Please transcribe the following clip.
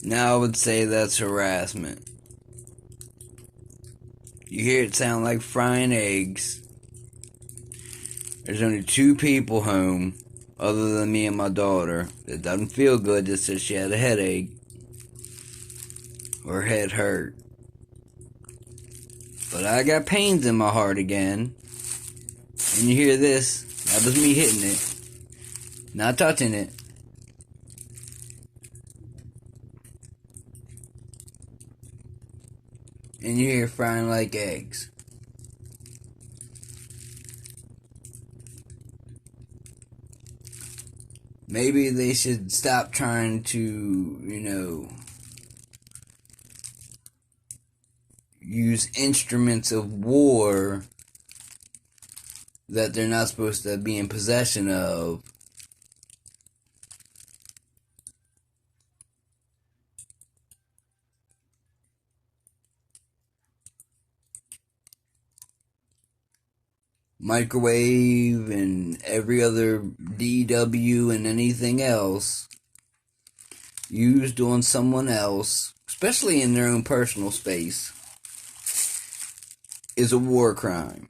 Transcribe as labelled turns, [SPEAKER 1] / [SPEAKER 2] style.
[SPEAKER 1] Now I would say that's harassment. You hear it sound like frying eggs. There's only two people home, other than me and my daughter, that doesn't feel good, just said she had a headache or head hurt. But I got pains in my heart again. And you hear this, that was me hitting it, not touching it. And you hear frying like eggs. Maybe they should stop trying to, use instruments of war that they're not supposed to be in possession of. Microwave and every other DW and anything else used on someone else, especially in their own personal space, is a war crime.